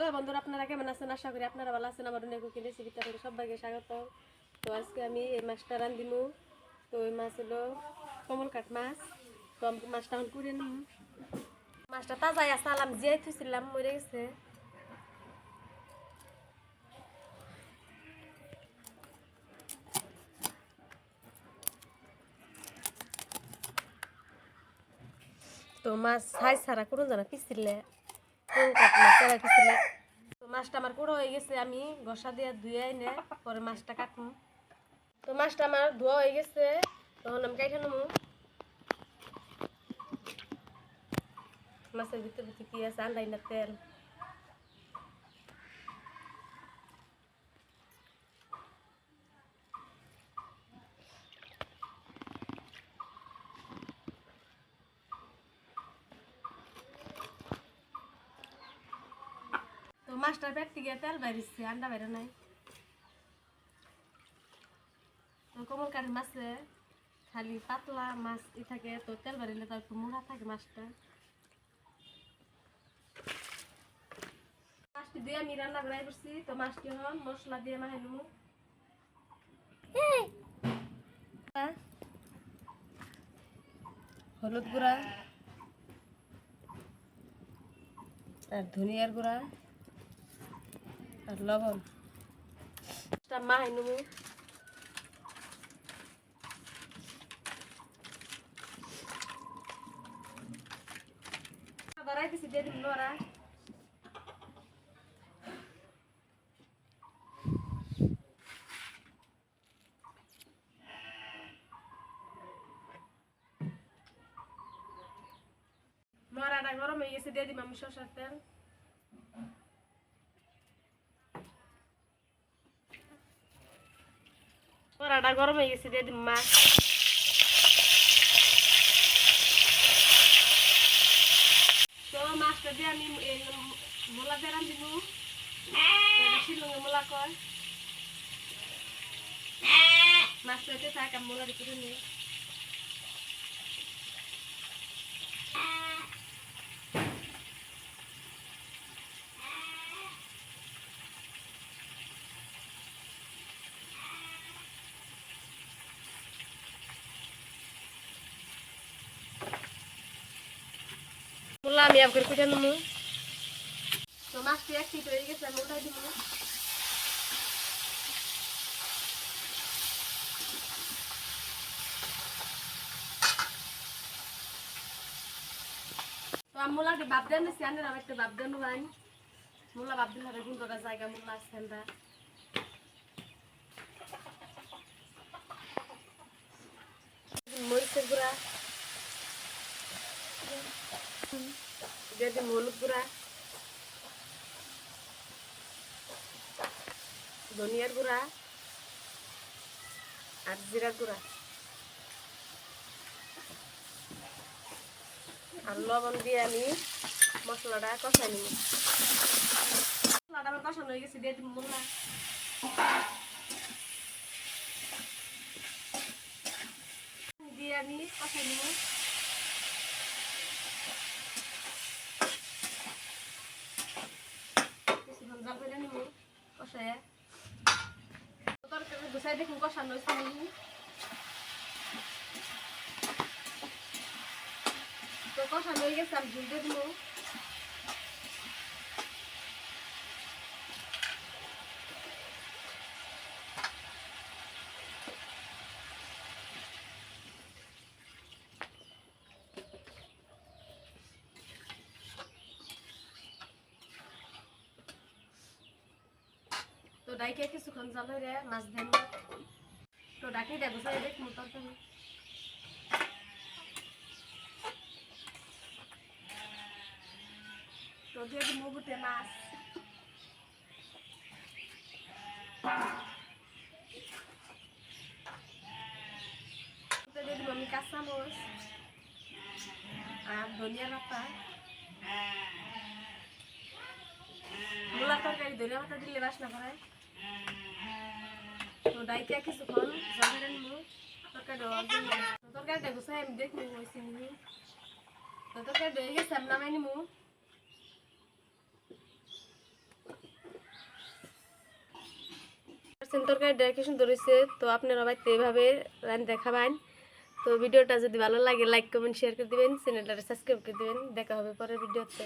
Hello বন্ধুরা, আপনারা কেমন আছেন? আশা করি আপনারা ভালো আছেন। আমার অনেক কুকিং রেসিপিতে আপনাদের সবাইকে স্বাগত। তো আজকে আমি এই মাছটা রান্ধিমু। তো এই মাছ হলো কমলকাট মাছ। তো আমি মাছটা এখন করে নিম। মাছটা তাজাই আছে, আলাম জিয়াই থুইছিলাম, মরে গেছে। তো মাছ সাইজ ছাড়া কোনো জানা পিছিলে কমলকাট মাছ ছাড়া পিছিলে। তো মাছটা আমার কুড়ো হয়ে গেছে, আমি ঘষা দিয়ে ধুয়ে এনে পরে মাছটা কাটবো। তো মাছটা আমার ধোয়া হয়ে গেছে, তখন আমি কাইটে নেবো। মাছের ভিতরে কি আছে? আন্দাই না তেল। তো মাছটার পেট থেকে তেল বাইরেছে, আন্ডা বাইরে নাই। তো কমলকাট মাছে খালি পাতলা মাছ থাকে, তো তেল বাড়িলে তো একটু মোড়া থাকে মাছটা। মাছটি দিয়ে আমি রান্না করে করছি। তো মাছটি হন মশলা দিয়ে মাখাই নেব। হলুদ গুঁড়া আর ধনিয়ার গুঁড়া আর লবণ মাখাই নেব। ধরাই দিছি, দিয়ে দিব লড়া। লড়াটা গরম হয়ে গেছে, দিয়ে দিব আমি সরষের তেল। লড়াটা গরম হয়ে গেছে, দিয়ে দিব মাছ। তো মাছটা দিয়ে আমি মূলা দিয়ে রান্ধিব। শিলংয়ে মূলা কয় মাছটা দিয়ে থাক, আমি মূলা দিয়ে নিই। মূলা আমি আবার কুটে নেব। তো মাছটি এক ফিট হয়ে গেছে, আমি উঠাই দিব। তো আমি মূলাকে বাপ দেন দিচ্ছি, আনের আমি একটা বাপ দেন ভাই। মূলা বাপ দিন হবে কিন্তু জায়গা মূলা আসছে আমরা। মরিচের গুঁড়া দিয়ে দিন, হলুদ গুঁড়া, ধনিয়ার গুঁড়া আর জিরার গুঁড়া আর লবণ দিয়ে আমি মশলাটা কষাই নিব। মশলাটা আমার কষানো হয়ে গেছে, দিয়ে দিন মূলা। দিয়ে আমি কষাই নিব। কিছুক্ষণ জাল করে নিব কষায়। তরকারি গুছাই দেখুন কষানো হয়েছে নাকি। তো কষানো হয়ে গেছে, আমি ঝুল দিয়ে দিব। তো ডাইকে কিছুক্ষণ জাল হয়ে মাছ দেন। তো ডাকি দেবো সাই দেখুন তরকারি। তো দিয়ে দিব বুটে মাছ। দিয়ে দিব আমি কাঁচামরিচ আর ধনিয়া পাতা। মূলার তরকারি ধনিয়া পাতা দিলে বাসনা করে। তো ডাইকে কিছুক্ষণ জাল হয়ে নিব। তরকারিটা গুছাই আমি দেখবো হয়েছে নি। তো তরকারি হয়ে গেছে, আমি নামাই নিব। দেখছেন তরকারিটা কি সুন্দর হয়েছে। তো আপনারা বাড়িতে এইভাবে রান্না দেখাবেন। তো ভিডিওটা যদি ভালো লাগে লাইক কমেন্ট শেয়ার করে দিবেন, চ্যানেলটা সাবস্ক্রাইব করে দিবেন। দেখা হবে পরের ভিডিওতে।